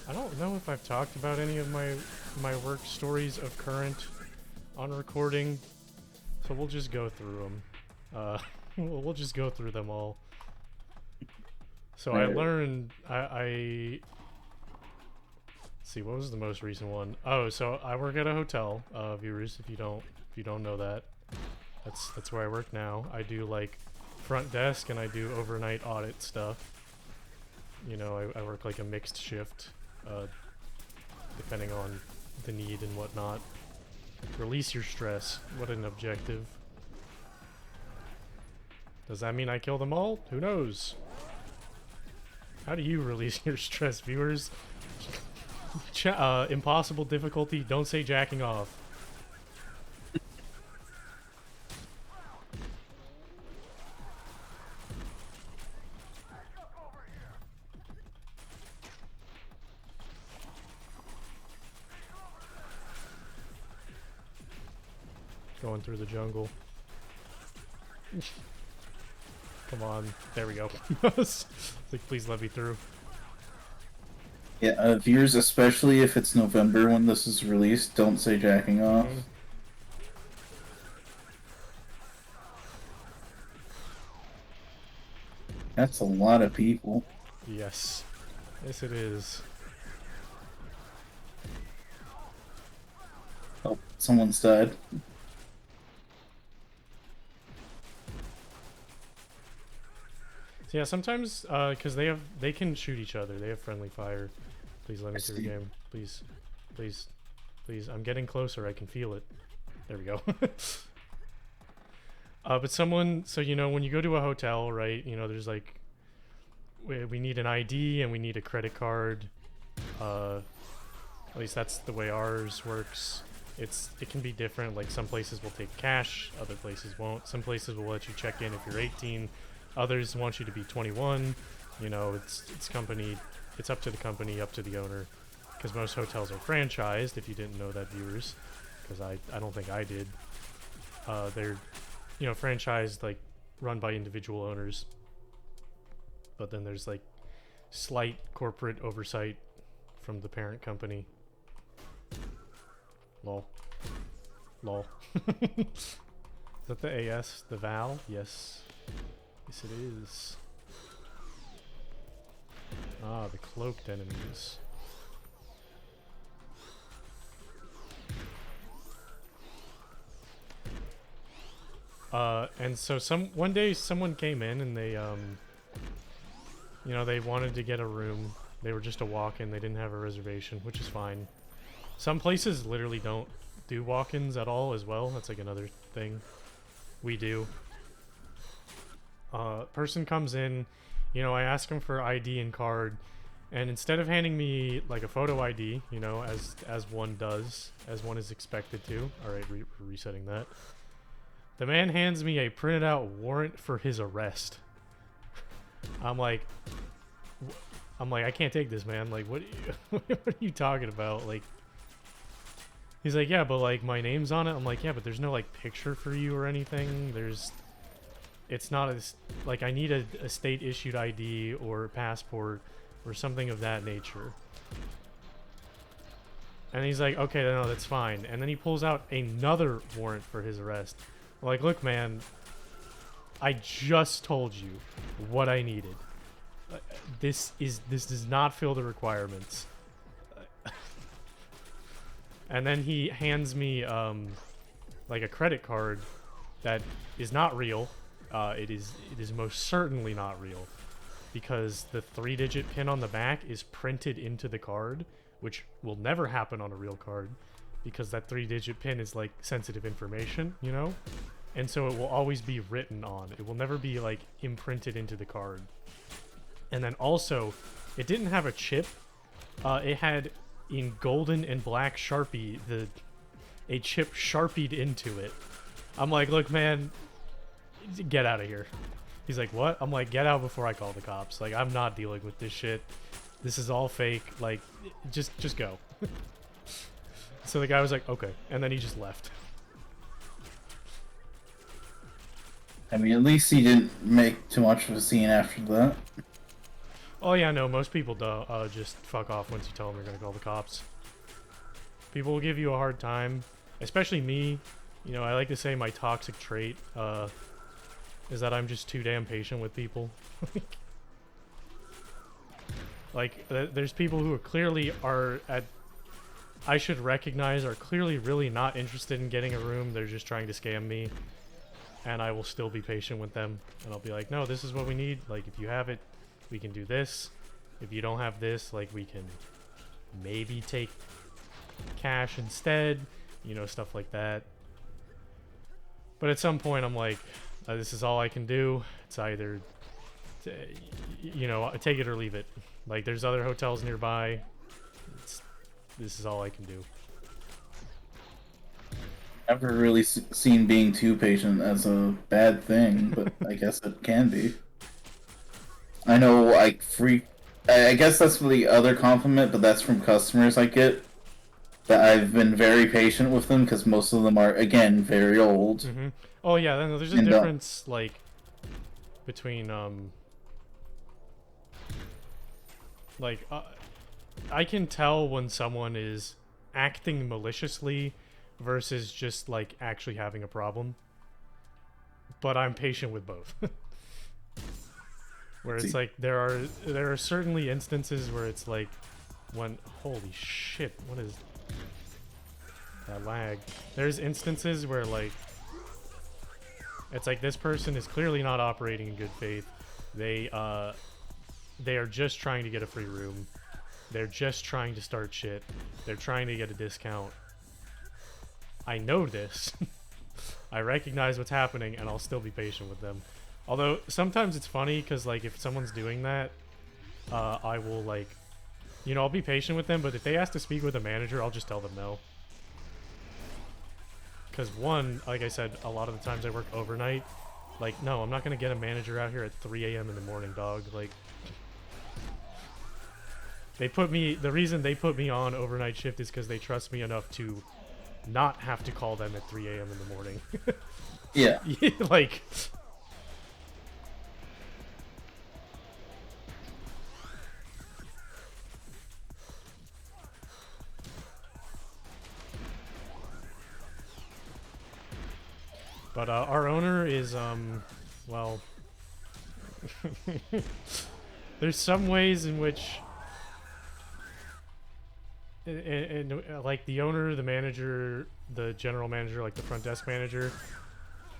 I don't know if I've talked about any of my work stories of current on recording, so we'll just go through them. We'll just go through them all. So I Alright. learned I let's see, what was the most recent one? Oh, so I work at a hotel, viewers, if you don't know that. That's where I work now. I do like front desk and I do overnight audit stuff. You know, I work like a mixed shift, depending on the need and whatnot. Release your stress. What an objective. Does that mean I kill them all? Who knows? How do you release your stress, viewers? Impossible difficulty, don't say jacking off. Going through the jungle. Come on, there we go. It's like, please let me through. Yeah, viewers, especially if it's November when this is released, don't say jacking off. That's a lot of people. Yes. Yes, it is. Oh, someone's died. So yeah, sometimes, because they can shoot each other. They have friendly fire. Please let me through the game. Please. Please. Please. I'm getting closer. I can feel it. There we go. But someone, so you know, when you go to a hotel, right, you know, there's like, we need an ID and we need a credit card. At least that's the way ours works. It can be different. Like some places will take cash, other places won't. Some places will let you check in if you're 18. Others want you to be 21. You know, it's company. It's up to the company, up to the owner. Because most hotels are franchised. If you didn't know that, viewers, because I don't think I did. They're, you know, franchised, like run by individual owners. But then there's like slight corporate oversight from the parent company. Lol. Lol. Is that the AS? The Val? Yes. Yes, it is. Ah, the cloaked enemies. And so one day someone came in and they, you know, they wanted to get a room. They were just a walk-in. They didn't have a reservation, which is fine. Some places literally don't do walk-ins at all as well. That's like another thing we do. Person comes in, you know, I ask him for ID and card, and instead of handing me like a photo ID, you know, as one does, as one is expected to. All right, resetting that. The man hands me a printed out warrant for his arrest. I'm like, I can't take this, man. Like, what are you talking about? Like, he's like, yeah, but like my name's on it. I'm like, yeah, but there's no like picture for you or anything. It's not as, like, I need a state issued ID or passport or something of that nature. And he's like, okay, no, that's fine. And then he pulls out another warrant for his arrest. I'm like, look, man, I just told you what I needed. This does not fill the requirements. And then he hands me like a credit card that is not real. It is most certainly not real, because the 3-digit pin on the back is printed into the card, which will never happen on a real card, because that 3-digit pin is like sensitive information, you know? And so it will always be written on. It will never be like imprinted into the card. And then also, it didn't have a chip. It had, in golden and black Sharpie, a chip Sharpied into it. I'm like, look, man, get out of here. He's like, what? I'm like, get out before I call the cops. Like, I'm not dealing with this shit. This is all fake. Like, just go. So the guy was like, okay. And then he just left. I mean, at least he didn't make too much of a scene after that. Oh yeah, no, most people don't. Just fuck off once you tell them you're gonna call the cops. People will give you a hard time, especially me. You know, I like to say my toxic trait is that I'm just too damn patient with people. Like, there's people who are clearly I should recognize are clearly really not interested in getting a room. They're just trying to scam me. And I will still be patient with them. And I'll be like, no, this is what we need. Like, if you have it, we can do this. If you don't have this, like, we can maybe take cash instead. You know, stuff like that. But at some point, I'm like, this is all I can do. It's either, you know, take it or leave it. Like, there's other hotels nearby. This is all I can do. Never really seen being too patient as a bad thing, but I guess it can be. I know, like, I guess that's the other compliment, but that's from customers I get. That I've been very patient with them, because most of them are, again, very old. Mm-hmm. Oh, yeah, there's a difference, like, between, I can tell when someone is acting maliciously versus just, like, actually having a problem. But I'm patient with both. Where it's like, there are certainly instances where it's like, when, holy shit, what is that lag? There's instances where, like, it's like this person is clearly not operating in good faith. They are just trying to get a free room. They're just trying to start shit. They're trying to get a discount. I know this. I recognize what's happening, and I'll still be patient with them. Although, sometimes it's funny, because, like, if someone's doing that, I will, like, you know, I'll be patient with them, but if they ask to speak with a manager, I'll just tell them no. Because, one, like I said, a lot of the times I work overnight. Like, no, I'm not going to get a manager out here at 3 a.m. in the morning, dog. Like, the reason they put me on overnight shift is because they trust me enough to not have to call them at 3 a.m. in the morning. Yeah. Like... But our owner is, well... there's some ways in which... like, the owner, the manager, the general manager, like the front desk manager,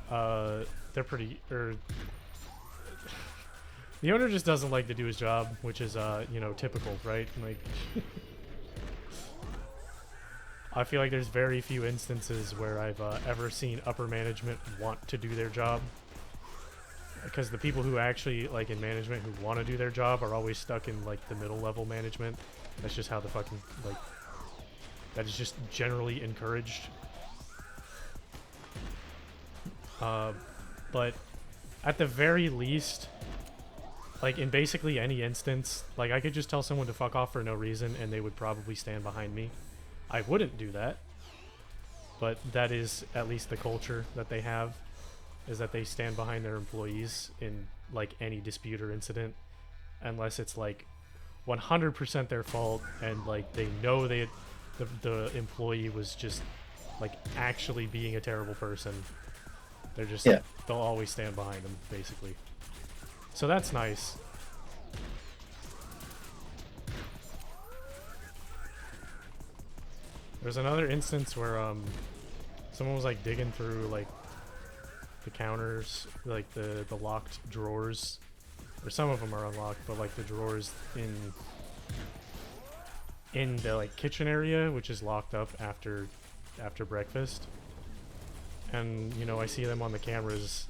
they're pretty... the owner just doesn't like to do his job, which is, you know, typical, right? Like... I feel like there's very few instances where I've ever seen upper management want to do their job. Because the people who actually, like, in management who want to do their job are always stuck in, like, the middle level management. That's just how the fucking, like, that is just generally encouraged. But at the very least, like, in basically any instance, like, I could just tell someone to fuck off for no reason and they would probably stand behind me. I wouldn't do that, but that is at least the culture that they have, is that they stand behind their employees in, like, any dispute or incident, unless it's, like, 100% their fault and, like, they know the employee was just, like, actually being a terrible person. They're just, yeah. They'll always stand behind them, basically. So that's nice. There's another instance where someone was, like, digging through, like, the counters, like the locked drawers, or some of them are unlocked, but, like, the drawers in the, like, kitchen area, which is locked up after breakfast. And, you know, I see them on the cameras.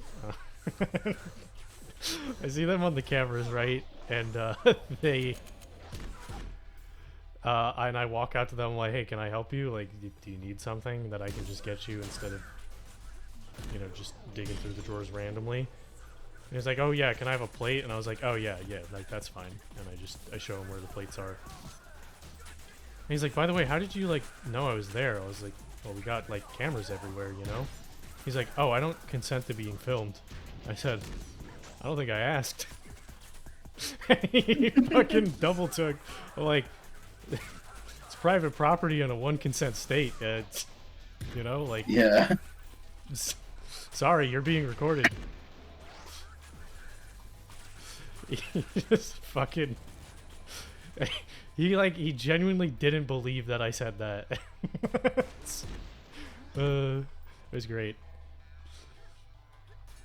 I see them on the cameras, right? And and I walk out to them like, hey, can I help you? Like, do you need something that I can just get you instead of, you know, just digging through the drawers randomly? And he's like, oh yeah, can I have a plate? And I was like, oh yeah, like, that's fine. And I show him where the plates are. And he's like, by the way, how did you, like, know I was there? I was like, well, we got, like, cameras everywhere, you know? He's like, oh, I don't consent to being filmed. I said, I don't think I asked. He fucking double took. Like, it's private property in a one consent state. It's, you know, like, Yeah. sorry, you're being recorded. He just fucking. He genuinely didn't believe that I said that. It was great.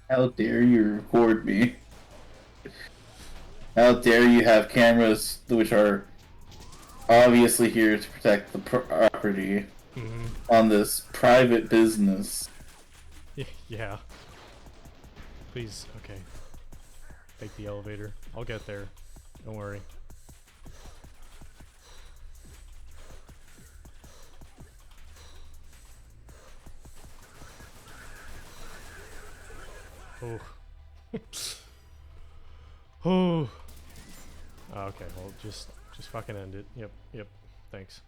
How dare you record me? How dare you have cameras which are obviously here to protect the property on this private business? Yeah. Please, okay. Take the elevator. I'll get there. Don't worry. Oh. Oh. Okay, well, just fucking end it. Yep. Thanks.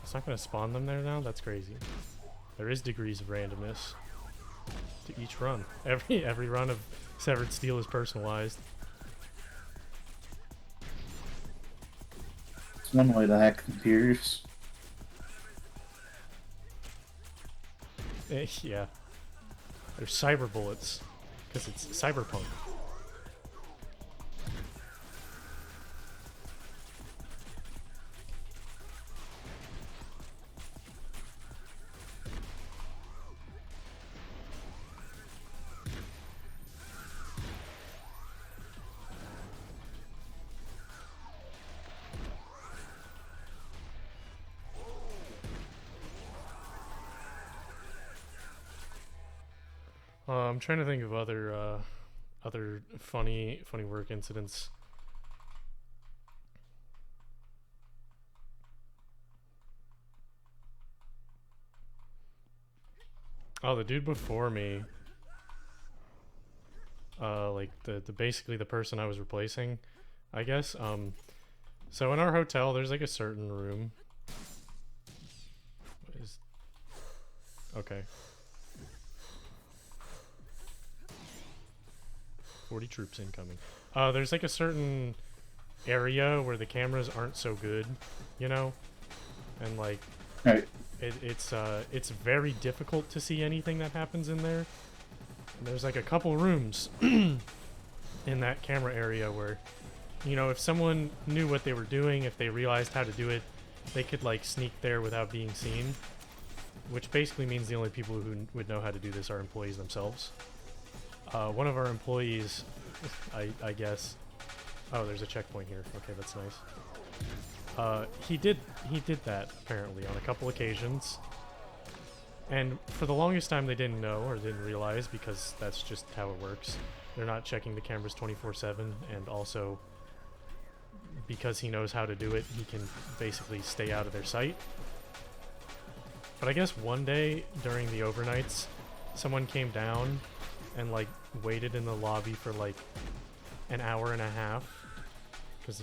It's not gonna spawn them there now? That's crazy. There is degrees of randomness to each run. Every run of Severed Steel is personalized. It's one way to hack computers. Yeah. There's cyber bullets, because it's cyberpunk. I'm trying to think of other funny work incidents. Oh, the dude before me, like the basically the person I was replacing, I guess. So in our hotel, there's like a certain room. Okay. 40 troops incoming. There's like a certain area where the cameras aren't so good, you know? And like, Right. it's very difficult to see anything that happens in there. And there's like a couple rooms in that camera area where, you know, if someone knew what they were doing, if they realized how to do it, they could like sneak there without being seen. Which basically means the only people who would know how to do this are employees themselves. One of our employees, I guess. Oh, there's a checkpoint here. Okay, that's nice. He did that apparently on a couple occasions, and for the longest time they didn't know or didn't realize, because that's just how it works. They're not checking the cameras 24/7, and also because he knows how to do it, he can basically stay out of their sight. But I guess one day during the overnights, someone came down and like waited in the lobby for like an hour and a half, because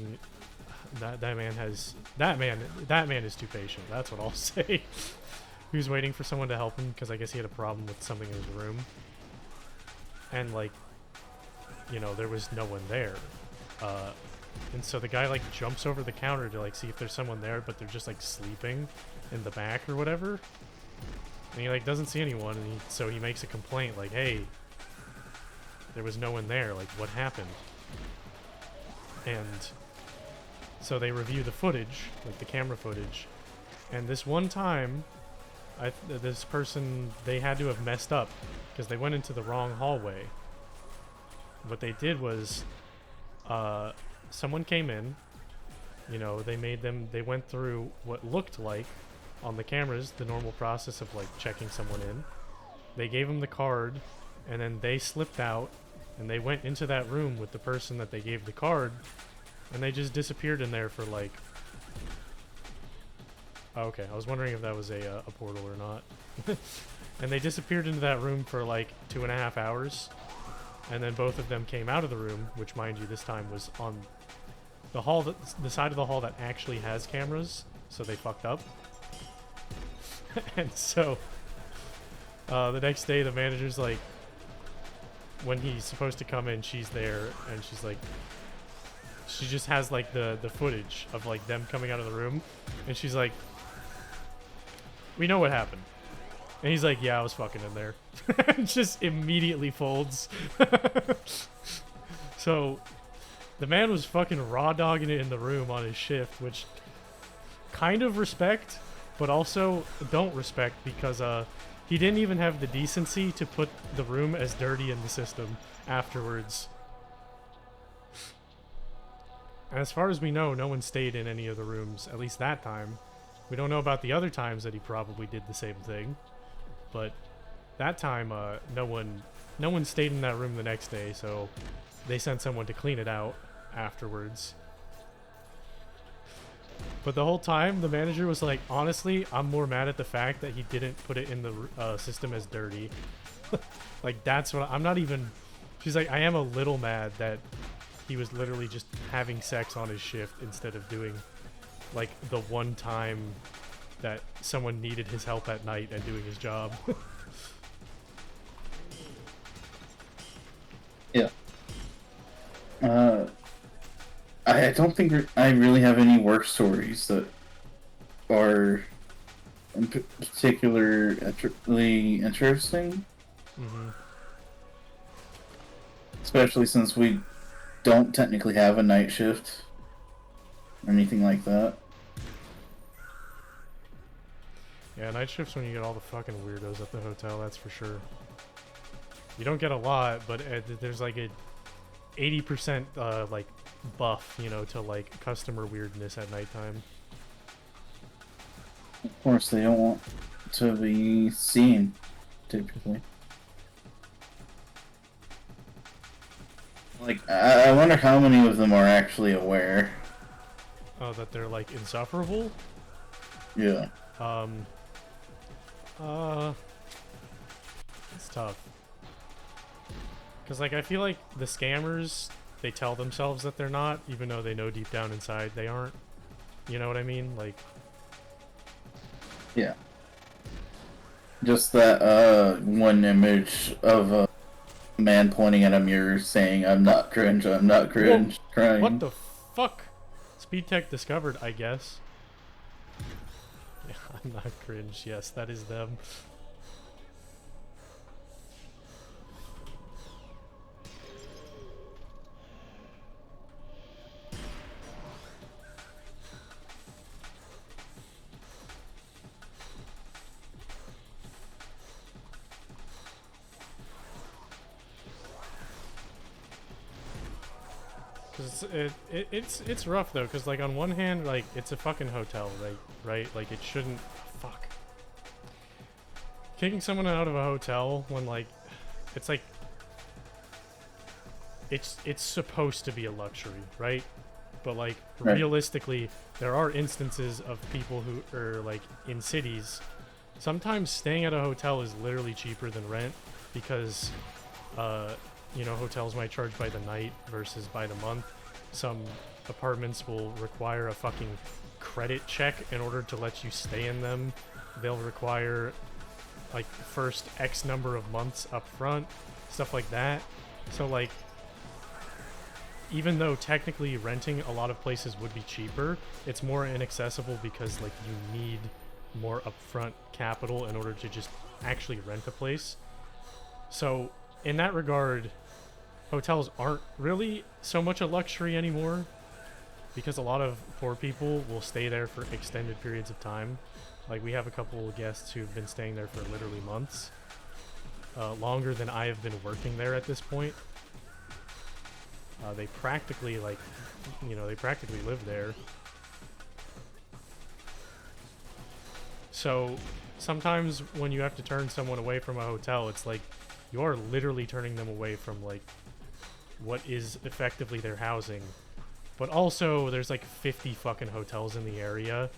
that man is too patient. That's what I'll say. He was waiting for someone to help him because I guess he had a problem with something in his room, and like, you know, there was no one there, and so the guy like jumps over the counter to like see if there's someone there, but they're just like sleeping in the back or whatever, and he like doesn't see anyone, and so he makes a complaint like, hey, there was no one there, like what happened? And so they review the footage, like the camera footage, and this one time this person, they had to have messed up because they went into the wrong hallway. What they did was someone came in, you know, they went through what looked like on the cameras the normal process of like checking someone in. They gave them the card, and then they slipped out and they went into that room with the person that they gave the card, and they just disappeared in there for like, oh, okay, I was wondering if that was a portal or not. And they disappeared into that room for like 2.5 hours, and then both of them came out of the room, which, mind you, this time was on the hall, the side of the hall that actually has cameras, so they fucked up. And so The next day, the manager's like, when he's supposed to come in, she's there, and she's like, she just has like the footage of like them coming out of the room, and she's like, we know what happened. And he's like, yeah, I was fucking in there. Just immediately folds. So the man was fucking raw dogging it in the room on his shift, which kind of respect, but also don't respect, because he didn't even have the decency to put the room as dirty in the system afterwards. And as far as we know, no one stayed in any of the rooms, at least that time. We don't know about the other times that he probably did the same thing, but that time, no one stayed in that room the next day, so they sent someone to clean it out afterwards. But the whole time, the manager was like, honestly, I'm more mad at the fact that he didn't put it in the system as dirty. Like, that's what I'm not even... She's like, I am a little mad that he was literally just having sex on his shift instead of doing, like, the one time that someone needed his help at night and doing his job. Yeah. I don't think I really have any work stories that are in particularly interesting. Mm-hmm. Especially since we don't technically have a night shift or anything like that. Yeah, night shifts when you get all the fucking weirdos at the hotel, that's for sure. You don't get a lot, but there's like a 80% like buff, you know, to like customer weirdness at nighttime. Of course, they don't want to be seen, typically. Like, I wonder how many of them are actually aware. Oh, that they're like insufferable? Yeah. It's tough. Because, like, I feel like the scammers, they tell themselves that they're not, even though they know deep down inside they aren't. You know what I mean? Like... Yeah. Just that, one image of a man pointing at a mirror saying, I'm not cringe, Whoa. crying. What the fuck? Speed Tech discovered, I guess. Yeah, I'm not cringe. Yes, that is them. Cause it's rough though, cause like on one hand, like it's a fucking hotel, right? Like it shouldn't. Fuck. Kicking someone out of a hotel when like, it's like, it's supposed to be a luxury, right? But like Right. realistically, there are instances of people who are like in cities. Sometimes staying at a hotel is literally cheaper than rent because, you know, hotels might charge by the night versus by the month. Some apartments will require a fucking credit check in order to let you stay in them. They'll require like first X number of months up front, stuff like that. So like, even though technically renting a lot of places would be cheaper, it's more inaccessible because like you need more upfront capital in order to just actually rent a place. So in that regard, hotels aren't really so much a luxury anymore because a lot of poor people will stay there for extended periods of time. Like we have a couple of guests who've been staying there for literally months, longer than I have been working there at this point. They practically like, you know, they practically live there. So sometimes when you have to turn someone away from a hotel, it's like you are literally turning them away from like what is effectively their housing. But also there's like 50 fucking hotels in the area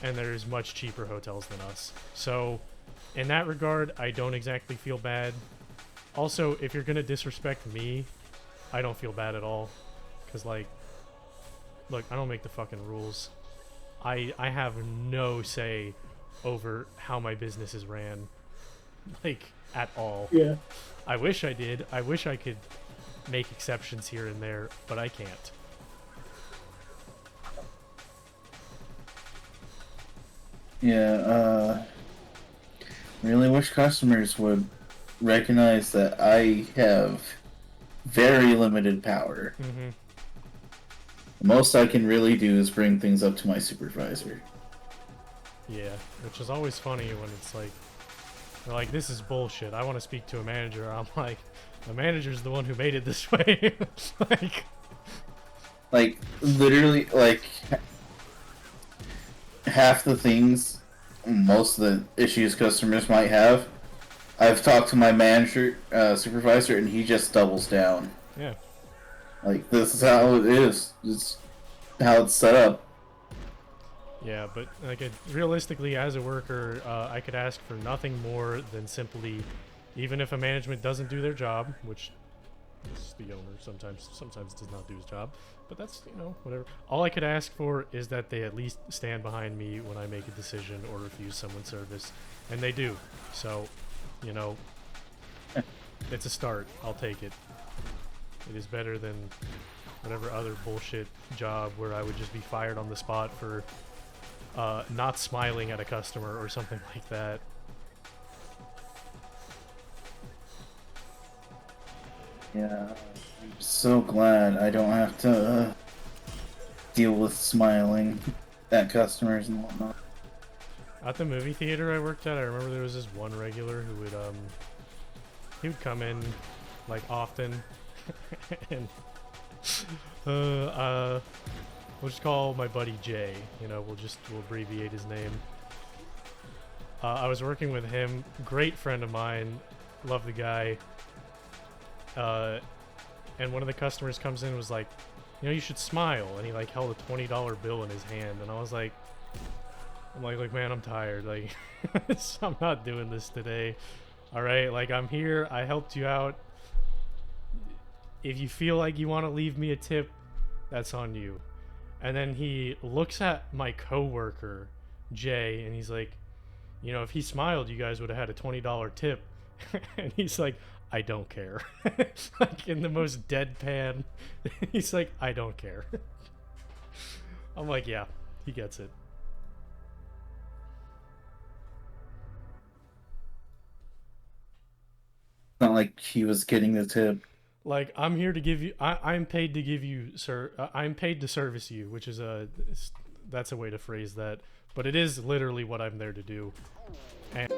and there's much cheaper hotels than us. So in that regard, I don't exactly feel bad. Also, if you're gonna disrespect me, I don't feel bad at all. Cause like, look, I don't make the fucking rules. I have no say over how my business is ran. like at all. Yeah. I wish I did. I wish I could make exceptions here and there, but I can't. Yeah, really wish customers would recognize that I have very limited power. Mm-hmm. The most I can really do is bring things up to my supervisor. Yeah, which is always funny when it's like, they're like, this is bullshit. I want to speak to a manager. I'm like, the manager's the one who made it this way. Like, literally, like, half the things, most of the issues customers might have, I've talked to my manager, supervisor, and he just doubles down. Yeah. Like, this is how it is. It's how it's set up. Yeah, but like realistically, as a worker, I could ask for nothing more than simply, even if a management doesn't do their job, which is the owner sometimes does not do his job, but that's, you know, whatever. All I could ask for is that they at least stand behind me when I make a decision or refuse someone's service, and they do. So, you know, it's a start. I'll take it. It is better than whatever other bullshit job where I would just be fired on the spot for not smiling at a customer or something like that. Yeah, I'm so glad I don't have to deal with smiling at customers and whatnot. At the movie theater I worked at, I remember there was this one regular who would he would come in like often and we'll just call my buddy Jay, you know, we'll abbreviate his name. I was working with him, great friend of mine, love the guy. And one of the customers comes in and was like, you know, you should smile. And he like held a $20 bill in his hand. And I was like, look, man, I'm tired. Like, I'm not doing this today. All right. Like, I'm here. I helped you out. If you feel like you want to leave me a tip, that's on you. And then he looks at my coworker, Jay, and he's like, you know, if he smiled, you guys would have had a $20 tip. And he's like, I don't care. Like in the most deadpan, he's like, I don't care. I'm like, yeah, he gets it. It's not like he was getting the tip. Like, I'm here to give you, I'm paid to give you, sir, I'm paid to service you, which is that's a way to phrase that, but it is literally what I'm there to do. And